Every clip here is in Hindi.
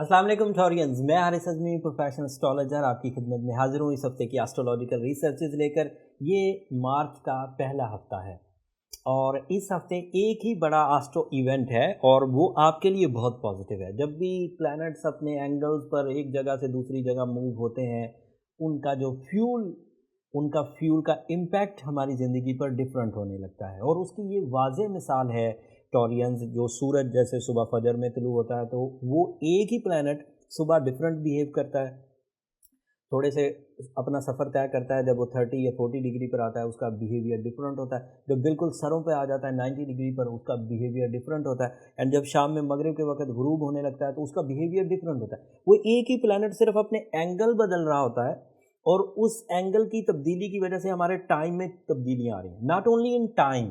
अस्सलाम वालेकुम थॉरियंस, मैं हारिस अज़मी प्रोफेशनल एस्ट्रोलॉजर आपकी खिदमत में हाजिर हूँ इस हफ्ते की एस्ट्रोलॉजिकल रिसर्चेज लेकर। ये मार्च का पहला हफ्ता है और इस हफ्ते एक ही बड़ा एस्ट्रो इवेंट है और वो आपके लिए बहुत पॉजिटिव है। जब भी प्लैनेट्स अपने एंगल्स पर एक जगह से दूसरी जगह मूव होते हैं, उनका जो उनका फ्यूल का इम्पैक्ट हमारी ज़िंदगी पर डिफरेंट होने लगता है और उसकी ये वाज़ेह मिसाल है टॉरियंस। जो सूरज जैसे सुबह फजर में तुलू होता है तो वो एक ही प्लैनेट सुबह डिफरेंट बिहेव करता है, थोड़े से अपना सफ़र तय करता है। जब वो 30 या 40 डिग्री पर आता है उसका बिहेवियर डिफरेंट होता है। जब बिल्कुल सरों पे आ जाता है 90 डिग्री पर उसका बिहेवियर डिफरेंट होता है। एंड जब शाम में मगरिब के वक्त गुरूब होने लगता है तो उसका बिहेवियर डिफरेंट होता है। वो एक ही प्लैनेट सिर्फ अपने एंगल बदल रहा होता है और उस एंगल की तब्दीली की वजह से हमारे टाइम में तब्दीलियाँ आ रही हैं। Not only in time,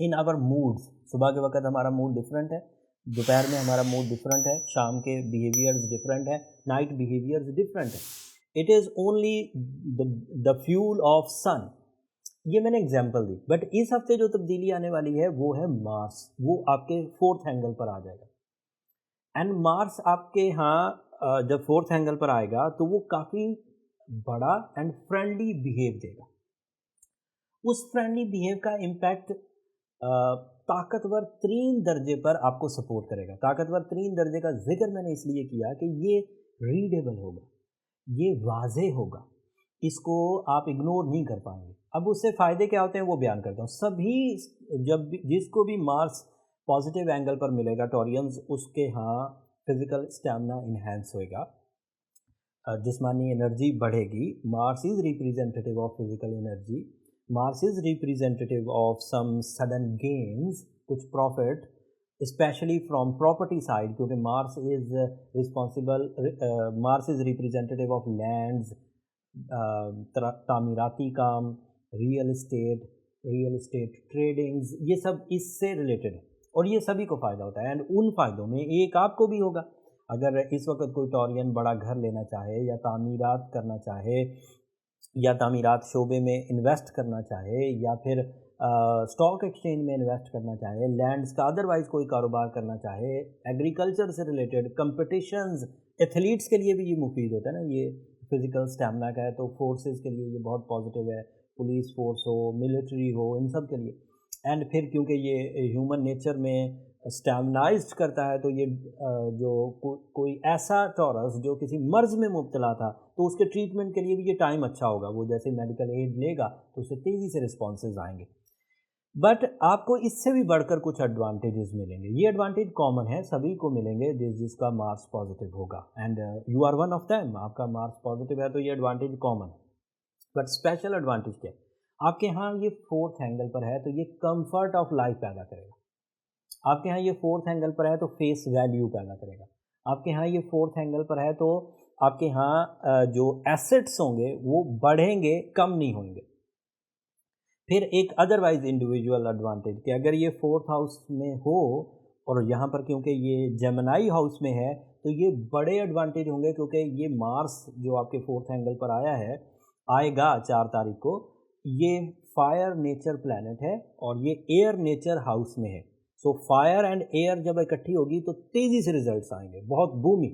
in our moods. सुबह के वक्त हमारा मूड डिफरेंट है, दोपहर में हमारा मूड डिफरेंट है, शाम के बिहेवियर्स डिफरेंट है, नाइट बिहेवियर्स डिफरेंट है। It is only the fuel of sun. ये मैंने एग्जांपल दी। बट इस हफ्ते जो तब्दीली आने वाली है वो है मार्स। वो आपके फोर्थ एंगल पर आ जाएगा एंड मार्स आपके यहाँ जब फोर्थ एंगल पर आएगा तो वो काफ़ी बड़ा एंड फ्रेंडली बिहेव देगा। उस फ्रेंडली बिहेव का इम्पैक्ट ताकतवर तरीन दर्जे पर आपको सपोर्ट करेगा। ताकतवर तरीन दर्जे का जिक्र मैंने इसलिए किया कि ये रीडेबल होगा, ये वाज़ेह होगा, इसको आप इग्नोर नहीं कर पाएंगे। अब उससे फ़ायदे क्या होते हैं वो बयान करता हूँ। सभी जब भी जिसको भी मार्स पॉजिटिव एंगल पर मिलेगा टॉरियंस, उसके यहाँ फिज़िकल स्टैमिना इन्हेंस होएगा, जिस्मानी एनर्जी बढ़ेगी। Mars is representative of physical energy. Mars is representative of some sudden gains, कुछ profit specially from property side, क्योंकि Mars is responsible, Mars is representative of lands, तामीराती काम, रियल इस्टेट ट्रेडिंग्स, ये सब इससे रिलेटेड है और ये सभी को फ़ायदा होता है। एंड उन फ़ायदों में एक आपको भी होगा। अगर इस वक्त कोई टॉरियन बड़ा घर लेना चाहे या तामीरात करना चाहे या तामीरात शोबे में इन्वेस्ट करना चाहे या फिर स्टॉक एक्सचेंज में इन्वेस्ट करना चाहे, लैंड्स का अदरवाइज़ कोई कारोबार करना चाहे, एग्रीकल्चर से रिलेटेड कंपटिशन्स, एथलीट्स के लिए भी ये मुफीद होता है ना। ये फिज़िकल स्टैमिना का है तो फोर्सेस के लिए ये बहुत पॉजिटिव है। पुलिस फोर्स हो, मिलिट्री हो, इन सब के लिए। एंड फिर क्योंकि ये ह्यूमन नेचर में स्टैमिनाइज्ड करता है तो ये जो कोई ऐसा टॉरस जो किसी मर्ज़ में मुब्तला था तो उसके ट्रीटमेंट के लिए भी ये टाइम अच्छा होगा। वो जैसे मेडिकल एड लेगा तो उससे तेज़ी से रिस्पॉन्सेज आएंगे। बट आपको इससे भी बढ़कर कुछ एडवांटेजेस मिलेंगे। ये एडवांटेज कॉमन है, सभी को मिलेंगे जिसका मार्स पॉजिटिव होगा। And you are one of them. आपका मार्स पॉजिटिव है तो ये एडवांटेज कॉमन है। बट स्पेशल एडवांटेज क्या है? आपके यहाँ ये फोर्थ एंगल पर है तो ये कंफर्ट ऑफ लाइफ पैदा करेगा। आपके यहाँ ये फोर्थ एंगल पर है तो फेस वैल्यू पैदा करेगा। आपके यहाँ ये फोर्थ एंगल पर है तो आपके यहाँ जो एसेट्स होंगे वो बढ़ेंगे, कम नहीं होंगे। फिर एक अदरवाइज इंडिविजुअल एडवांटेज कि अगर ये फोर्थ हाउस में हो और यहाँ पर क्योंकि ये जेमिनी हाउस में है तो ये बड़े एडवांटेज होंगे, क्योंकि ये मार्स जो आपके फोर्थ एंगल पर आएगा 4 तारीख को। ये फायर नेचर प्लैनेट है और ये एयर नेचर हाउस में है। सो फायर एंड एयर जब इकट्ठी होगी तो तेज़ी से रिजल्ट्स आएंगे, बहुत बूमी।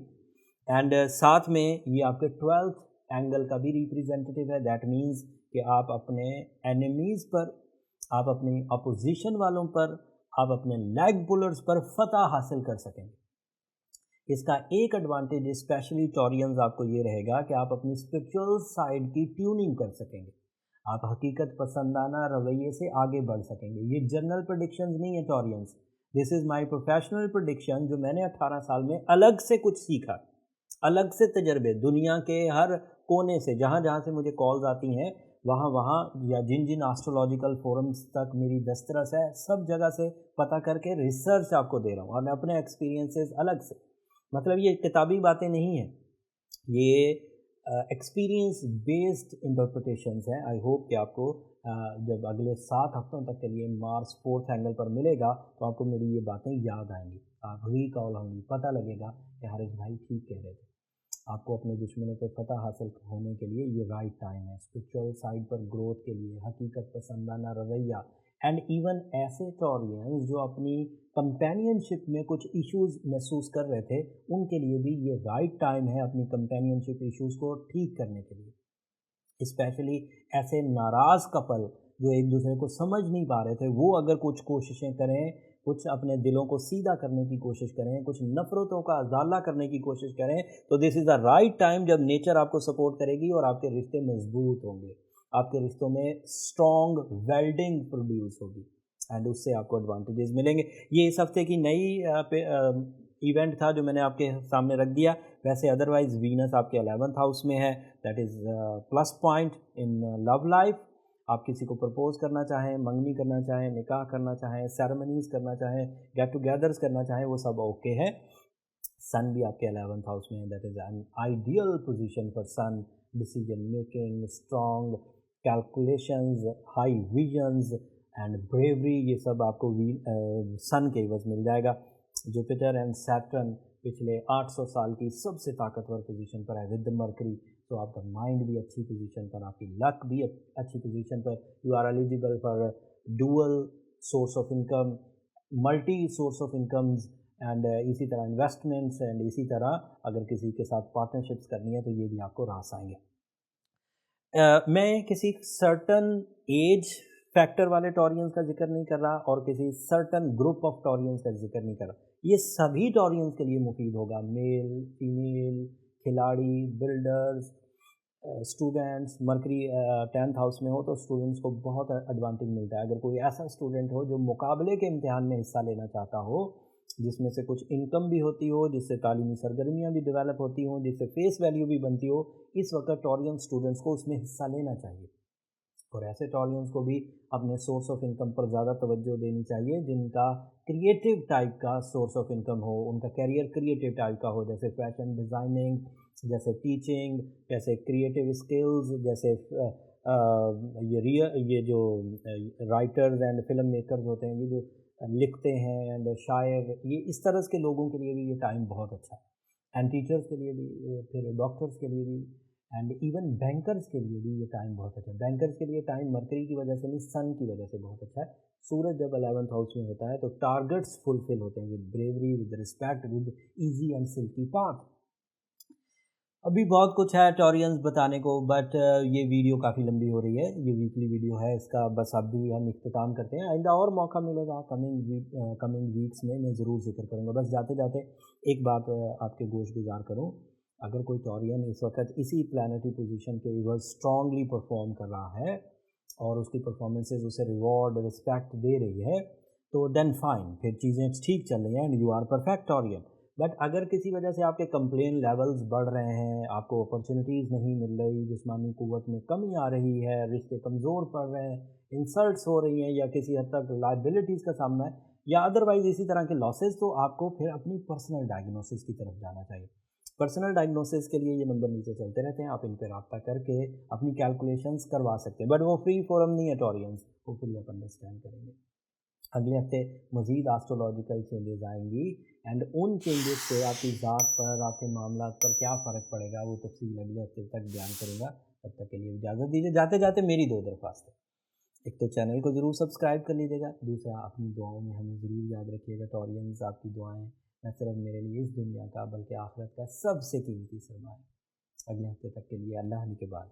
एंड साथ में ये आपके 12th एंगल का भी रिप्रेजेंटेटिव है। दैट मीन्स कि आप अपने एनिमीज़ पर, आप अपनी अपोजिशन वालों पर, आप अपने लेग पुलर्स पर फतह हासिल कर सकेंगे। इसका एक एडवांटेज स्पेशली टॉरियंस आपको ये रहेगा कि आप अपनी स्पिरिचुअल साइड की ट्यूनिंग कर सकेंगे। आप हकीकत पसंदाना रवैये से आगे बढ़ सकेंगे। ये जनरल प्रेडिक्शंस नहीं है Taureans, this is my professional prediction जो मैंने 18 साल में अलग से कुछ सीखा, अलग से तजर्बे दुनिया के हर कोने से, जहाँ जहाँ से मुझे कॉल्स आती हैं वहाँ वहाँ, या जिन जिन एस्ट्रोलॉजिकल फोरम्स तक मेरी दस्तरस है, सब जगह से पता करके रिसर्च आपको दे रहा हूँ और अपने एक्सपीरियंसेस अलग से। मतलब ये किताबी बातें नहीं हैं, ये एक्सपीरियंस बेस्ड इंटरप्रिटेशंस हैं। आई होप कि आपको जब अगले 7 हफ्तों तक के लिए मार्स फोर्थ एंगल पर मिलेगा तो आपको मेरी ये बातें याद आएंगी, आप रिकॉल होंगी, पता लगेगा कि हारिस भाई ठीक कह रहे थे। आपको अपने दुश्मनों पर फतह हासिल होने के लिए ये राइट टाइम है। स्पिरिचुअल साइड पर ग्रोथ के लिए, हकीकत पसंदाना रवैया, एंड इवन ऐसे टॉरियंस जो अपनी कंपेनियनशिप में कुछ इश्यूज महसूस कर रहे थे, उनके लिए भी ये राइट टाइम है अपनी कंपेनियनशिप इश्यूज को ठीक करने के लिए। स्पेशली ऐसे नाराज़ कपल जो एक दूसरे को समझ नहीं पा रहे थे, वो अगर कुछ कोशिशें करें, कुछ अपने दिलों को सीधा करने की कोशिश करें, कुछ नफ़रतों का अज़ाला करने की कोशिश करें, तो this is the right time जब नेचर आपको सपोर्ट करेगी और आपके रिश्ते मजबूत होंगे, आपके रिश्तों में स्ट्रॉन्ग वेल्डिंग प्रोड्यूस होगी एंड उससे आपको एडवांटेजेस मिलेंगे। ये इस हफ्ते की नई इवेंट था जो मैंने आपके सामने रख दिया। वैसे अदरवाइज़ वीनस आपके 11th हाउस में है, that is plus point in love life. आप किसी को प्रपोज करना चाहें, मंगनी करना चाहें, निकाह करना चाहें, सेरेमनीज़ करना चाहें, गेट टुगेदर्स करना चाहें, वो सब ओके है। सन भी आपके 11th हाउस में है, that is an ideal position for sun, decision making, strong calculations, high visions and bravery, ये सब आपको सन के एवज मिल जाएगा। जुपिटर एंड सैटर्न पिछले 800 साल की सबसे ताकतवर पोजीशन पर है विद मरकरी, तो आपका माइंड भी अच्छी पोजीशन पर, आपकी लक भी अच्छी पोजीशन पर। You are eligible for dual source of income, multi source of incomes and इसी तरह इन्वेस्टमेंट्स एंड इसी तरह अगर किसी के साथ पार्टनरशिप्स करनी है तो ये भी आपको रास आएंगे। मैं किसी सर्टन एज फैक्टर वाले टॉरियंस का जिक्र नहीं कर रहा और किसी सर्टन ग्रुप ऑफ टॉरियंस का जिक्र नहीं कर रहा, ये सभी टॉरियंस के लिए मुफीद होगा। मेल, फीमेल, खिलाड़ी, builders, students. Mercury 10th house में हो तो स्टूडेंट्स को बहुत एडवांटेज मिलता है। अगर कोई ऐसा स्टूडेंट हो जो मुकाबले के इम्तिहान में हिस्सा लेना चाहता हो, जिसमें से कुछ इनकम भी होती हो, जिससे तालीमी सरगर्मियाँ भी डेवलप होती हों, जिससे फेस वैल्यू भी बनती हो, इस वक्त टॉरियन स्टूडेंट्स को उसमें हिस्सा लेना चाहिए। और ऐसे टॉरियंस को भी अपने सोर्स ऑफ इनकम पर ज़्यादा तवज्जो देनी चाहिए जिनका क्रिएटिव टाइप का सोर्स ऑफ इनकम हो, उनका कैरियर क्रिएटिव टाइप का हो, जैसे फैशन डिज़ाइनिंग, जैसे टीचिंग, जैसे क्रिएटिव स्किल्स, जैसे ये जो राइटर्स एंड फिल्म मेकर्स होते हैं, ये जो लिखते हैं एंड शायर, ये इस तरह के लोगों के लिए भी ये टाइम बहुत अच्छा है। एंड टीचर्स के लिए भी, फिर डॉक्टर्स के लिए भी, एंड इवन बैंकर्स के लिए भी ये टाइम बहुत अच्छा है। बैंकर्स के लिए टाइम मरकरी की वजह से नहीं, सन की वजह से बहुत अच्छा है। सूरज जब 11th हाउस में होता है तो टारगेट्स फुलफिल होते हैं with bravery, with respect, with easy and silkie path. अभी बहुत कुछ है टॉरियंस बताने को, बट ये वीडियो काफ़ी लंबी हो रही है, ये वीकली वीडियो है इसका, बस अभी हम इख्तिताम करते हैं। आइंदा और मौका मिलेगा कमिंग वीक्स में मैं ज़रूर जिक्र करूँगा। बस जाते जाते एक बात आपके गोश गुजार करूँ, अगर कोई टॉरियन इस वक्त इसी प्लानिटरी पोजीशन के एवज स्ट्रांगली परफॉर्म कर रहा है और उसकी परफॉर्मेंसेज उसे रिवॉर्ड रिस्पेक्ट दे रही है, तो देन फाइन, फिर चीज़ें ठीक चल रही हैं and you are perfect Taurean. But अगर किसी वजह से आपके कंप्लेन लेवल्स बढ़ रहे हैं, आपको अपॉर्चुनिटीज़ नहीं मिल रही, जिस्मानी क़ुव्वत में कमी आ रही है, रिश्ते कमज़ोर पड़ रहे हैं, इंसल्ट्स हो रही हैं या किसी हद तक लाइबिलिटीज़ का सामना है या अदरवाइज़ इसी तरह के लॉसेस, तो आपको फिर अपनी पर्सनल डायग्नोसिस की तरफ जाना चाहिए। पर्सनल डायग्नोसिस के लिए ये नंबर नीचे चलते रहते हैं, आप इन पर रब्ता करके अपनी कैलकुलेशंस करवा सकते हैं, बट वो फ्री फोरम नहीं है टॉरियंस, होपफुली आप अंडरस्टैंड करेंगे। अगले हफ्ते मज़ीद एस्ट्रोलॉजिकल चेंजेस आएंगी एंड उन चेंजेस से आपकी ज़ात पर, आपके मामला पर क्या फ़र्क पड़ेगा वो तफसील अगले हफ्ते तक बयान करूँगा। तब तक के लिए इजाज़त दीजिए। जाते जाते मेरी दो दरख्वास्त है, एक तो चैनल को ज़रूर सब्सक्राइब कर लीजिएगा, दूसरा अपनी दुआओं में हमें ज़रूर याद रखिएगा टॉरियंस। आपकी दुआएं न सिर्फ मेरे लिए इस दुनिया का बल्कि आखिरत का सबसे कीमती सरमाया। अगले हफ्ते तक के लिए अल्लाह के बाद।